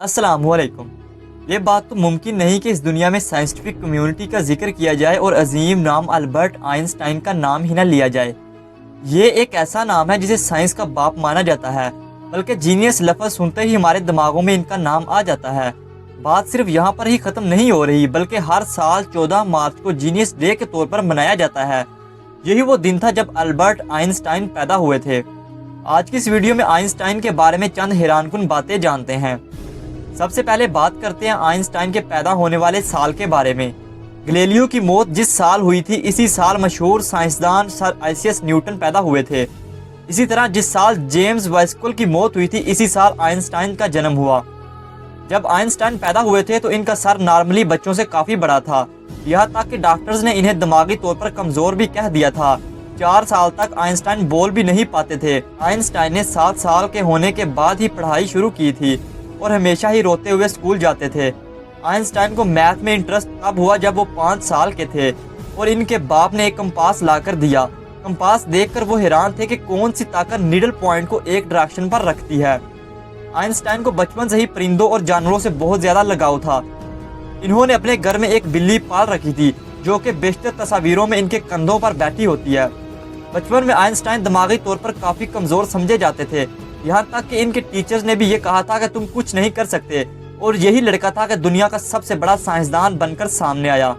अस्सलाम वालेकुम। ये बात तो मुमकिन नहीं कि इस दुनिया में साइंटिफिक कम्युनिटी का जिक्र किया जाए और अजीम नाम अल्बर्ट आइंस्टाइन का नाम ही ना लिया जाए। ये एक ऐसा नाम है जिसे साइंस का बाप माना जाता है, बल्कि जीनियस लफ्ज़ सुनते ही हमारे दिमागों में इनका नाम आ जाता है। बात सिर्फ यहाँ पर ही ख़त्म नहीं हो रही, बल्कि हर साल 14 मार्च को जीनियस डे के तौर पर मनाया जाता है। यही वो दिन था जब अल्बर्ट आइंस्टाइन पैदा हुए थे। आज की इस वीडियो में आइंस्टाइन के बारे में चंद हैरानकुन बातें जानते हैं। सबसे पहले बात करते हैं आइंस्टाइन के पैदा होने वाले साल के बारे में। गैलीलियो की मौत जिस साल हुई थी, इसी साल मशहूर साइंसदान सर आइजैक न्यूटन पैदा हुए थे। इसी तरह जिस साल जेम्स वेस्कल की मौत हुई थी, इसी साल आइंस्टाइन का जन्म हुआ। जब आइंस्टाइन पैदा हुए थे तो इनका सर नॉर्मली बच्चों से काफ़ी बड़ा था, यहाँ तक कि डॉक्टर्स ने इन्हें दिमागी तौर पर कमज़ोर भी कह दिया था। 4 साल तक आइंस्टाइन बोल भी नहीं पाते थे। आइंस्टाइन ने 7 साल के होने के बाद ही पढ़ाई शुरू की थी और हमेशा ही रोते हुए स्कूल जाते थे। आइंस्टाइन को मैथ में इंटरेस्ट तब हुआ जब वो 5 साल के थे और इनके बाप ने एक कंपास लाकर दिया। कंपास देखकर वो हैरान थे कि कौन सी ताकत नीडल पॉइंट को एक डायरेक्शन पर रखती है। आइंस्टाइन को बचपन से ही परिंदों और जानवरों से बहुत ज़्यादा लगाव था। इन्होंने अपने घर में एक बिल्ली पाल रखी थी जो कि बेशतर तस्वीरों में इनके कंधों पर बैठी होती है। बचपन में आइंस्टाइन दिमागी तौर पर काफ़ी कमज़ोर समझे जाते थे, यहाँ तक कि इनके टीचर्स ने भी ये कहा था कि तुम कुछ नहीं कर सकते, और यही लड़का था कि दुनिया का सबसे बड़ा साइंसदान बनकर सामने आया।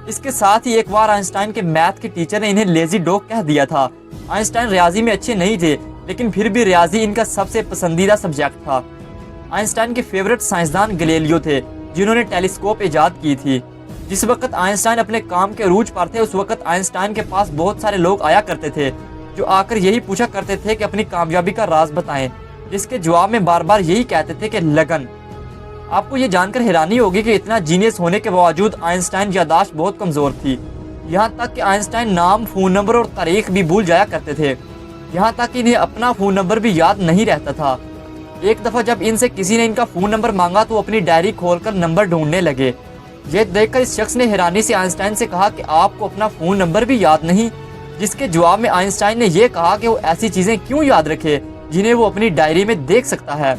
इसके साथ ही एक बार आइंस्टाइन के मैथ के टीचर ने इन्हें लेजी डॉग कह दिया था। आइंस्टाइन रियाजी में अच्छे नहीं थे, लेकिन फिर भी रियाजी इनका सबसे पसंदीदा सब्जेक्ट था। आइंस्टाइन के फेवरेट साइंसदान गैलीलियो थे, जिन्होंने टेलीस्कोप ईजाद की थी। जिस वक्त आइंस्टाइन अपने काम के अरूज पर थे, उस वक्त आइंस्टाइन के पास बहुत सारे लोग आया करते थे जो आकर यही पूछा करते थे कि अपनी कामयाबी का राज बताएं, जिसके जवाब में बार बार यही कहते थे कि लगन। आपको ये जानकर हैरानी होगी कि इतना जीनियस होने के बावजूद आइंस्टाइन याददाश्त बहुत कमज़ोर थी। यहाँ तक कि आइंस्टाइन नाम, फ़ोन नंबर और तारीख भी भूल जाया करते थे। यहाँ तक कि इन्हें अपना फ़ोन नंबर भी याद नहीं रहता था। एक दफ़ा जब इनसे किसी ने इनका फ़ोन नंबर मांगा तो अपनी डायरी खोलकर नंबर ढूंढने लगे। ये देखकर इस शख्स ने हैरानी से आइंस्टाइन से कहा कि आपको अपना फ़ोन नंबर भी याद नहीं, जिसके जवाब में आइंस्टाइन ने यह कहा कि वो ऐसी चीज़ें क्यों याद रखे जिन्हें वो अपनी डायरी में देख सकता है।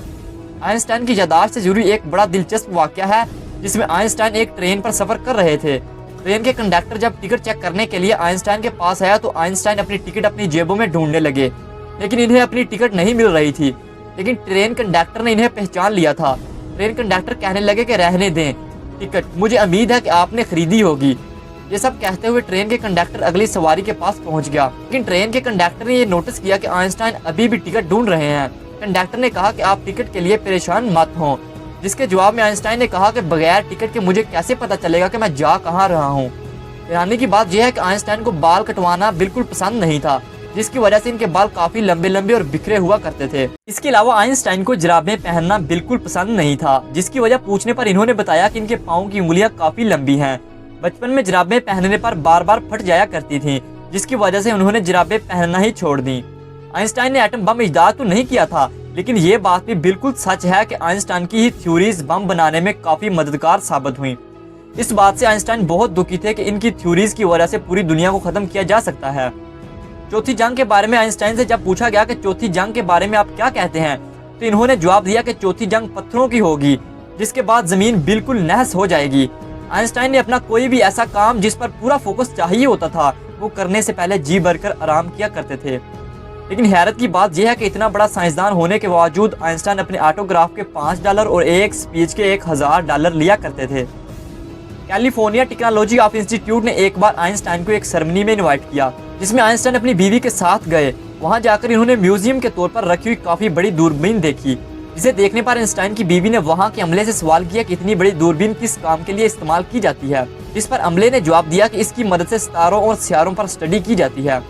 आइंस्टाइन की याददाश्त से जुड़ी एक बड़ा दिलचस्प वाक़या है, जिसमें आइंस्टाइन एक ट्रेन पर सफ़र कर रहे थे। ट्रेन के कंडक्टर जब टिकट चेक करने के लिए आइंस्टाइन के पास आया तो आइंस्टाइन अपनी टिकट अपनी जेबों में ढूंढने लगे, लेकिन इन्हें अपनी टिकट नहीं मिल रही थी। लेकिन ट्रेन कंडक्टर ने इन्हें पहचान लिया था। ट्रेन कंडक्टर कहने लगे कि रहने दें टिकट, मुझे उम्मीद है कि आपने खरीदी होगी। ये सब कहते हुए ट्रेन के कंडक्टर अगली सवारी के पास पहुंच गया, लेकिन ट्रेन के कंडक्टर ने ये नोटिस किया कि आइंस्टाइन अभी भी टिकट ढूंढ रहे हैं। कंडक्टर ने कहा कि आप टिकट के लिए परेशान मत हों, जिसके जवाब में आइंस्टाइन ने कहा कि बगैर टिकट के मुझे कैसे पता चलेगा कि मैं जा कहाँ रहा हूँ। हैरानी की बात यह है कि आइंस्टाइन को बाल कटवाना बिल्कुल पसंद नहीं था, जिसकी वजह से इनके बाल काफी लंबे लंबे और बिखरे हुआ करते थे। इसके अलावा आइंस्टाइन को जुराबें पहनना बिल्कुल पसंद नहीं था, जिसकी वजह पूछने पर इन्होंने बताया कि इनके पाँव की उंगलियां काफी लंबी हैं। बचपन में जुराबें पहनने पर बार बार फट जाया करती थीं, जिसकी वजह से उन्होंने जुराबें पहनना ही छोड़ दी। आइंस्टाइन ने एटम बम इजाद तो नहीं किया था, लेकिन ये बात भी बिल्कुल सच है कि आइंस्टाइन की ही थ्योरीज बम बनाने में काफी मददगार साबित हुई। इस बात से आइंस्टाइन बहुत दुखी थे कि इनकी थ्योरीज की वजह से पूरी दुनिया को खत्म किया जा सकता है। चौथी जंग के बारे में आइंस्टाइन से जब पूछा गया कि चौथी जंग के बारे में आप क्या कहते हैं, तो इन्होंने जवाब दिया कि चौथी जंग पत्थरों की होगी, जिसके बाद जमीन बिल्कुल नहस हो जाएगी। आइंस्टाइन ने अपना कोई भी ऐसा काम जिस पर पूरा फोकस चाहिए होता था, वो करने से पहले जी भरकर आराम किया करते थे। लेकिन हैरत की बात यह है कि इतना बड़ा साइंसदान होने के बावजूद आइंस्टाइन अपने ऑटोग्राफ के $5 और एक स्पीच के $1000 लिया करते थे। कैलिफोर्निया टेक्नोलॉजी ऑफ इंस्टीट्यूट ने एक बार आइंस्टाइन को एक सेरेमनी में इनवाइट किया, जिसमें आइंस्टाइन अपनी बीवी के साथ गए। वहां जाकर इन्होंने म्यूजियम के तौर पर रखी हुई काफी बड़ी दूरबीन देखी, जिसे देखने पर आइंस्टाइन की बीवी ने वहां के अमले से सवाल किया कि इतनी बड़ी दूरबीन किस काम के लिए इस्तेमाल की जाती है। इस पर अमले ने जवाब दिया कि इसकी मदद से सितारों और सियारों पर स्टडी की जाती है।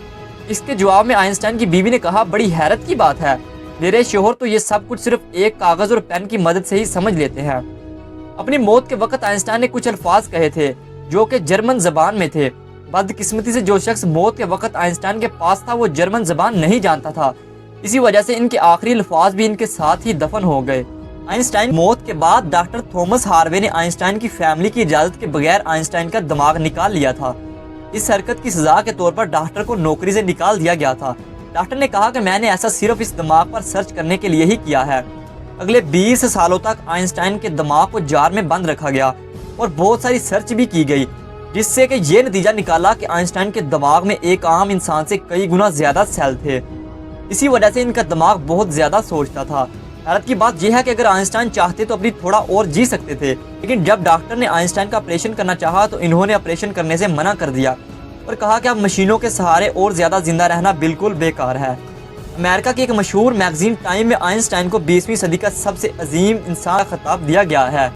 इसके जवाब में आइंस्टाइन की बीवी ने कहा, बड़ी हैरत की बात है, मेरे शोहर तो ये सब कुछ सिर्फ एक कागज और पेन की मदद से ही समझ लेते हैं। अपनी मौत के वक्त आइंस्टाइन ने कुछ अल्फाज कहे थे जो कि जर्मन जबान में थे। बदकिस्मती से जो शख्स मौत के वक्त आइंस्टाइन के पास था वो जर्मन जबान नहीं जानता था, इसी वजह से इनके आखिरी अल्फाज भी इनके साथ ही दफन हो गए। आइंस्टाइन मौत के बाद डॉक्टर थॉमस हार्वे ने आइंस्टाइन की फैमिली की इजाज़त के बगैर आइंस्टाइन का दिमाग निकाल लिया था। इस हरकत की सजा के तौर पर डॉक्टर को नौकरी से निकाल दिया गया था। डॉक्टर ने कहा कि मैंने ऐसा सिर्फ इस दिमाग पर सर्च करने के लिए ही किया है। اگلے 20 سالوں تک آئنسٹائن کے دماغ کو جار میں بند رکھا گیا اور بہت ساری سرچ بھی کی گئی، جس سے کہ یہ نتیجہ نکالا کہ آئنسٹائن کے دماغ میں ایک عام انسان سے کئی گنا زیادہ سیل تھے۔ اسی وجہ سے ان کا دماغ بہت زیادہ سوچتا تھا۔ حیرت کی بات یہ ہے کہ اگر آئنسٹائن چاہتے تو اپنی تھوڑا اور جی سکتے تھے، لیکن جب ڈاکٹر نے آئنسٹائن کا آپریشن کرنا چاہا تو انہوں نے آپریشن کرنے سے منع کر دیا اور کہا کہ اب مشینوں کے سہارے اور زیادہ زندہ رہنا بالکل بیکار ہے۔ امریکہ کی ایک مشہور میگزین ٹائم میں آئنسٹائن کو 20ویں صدی کا سب سے عظیم انسان کا خطاب دیا گیا ہے۔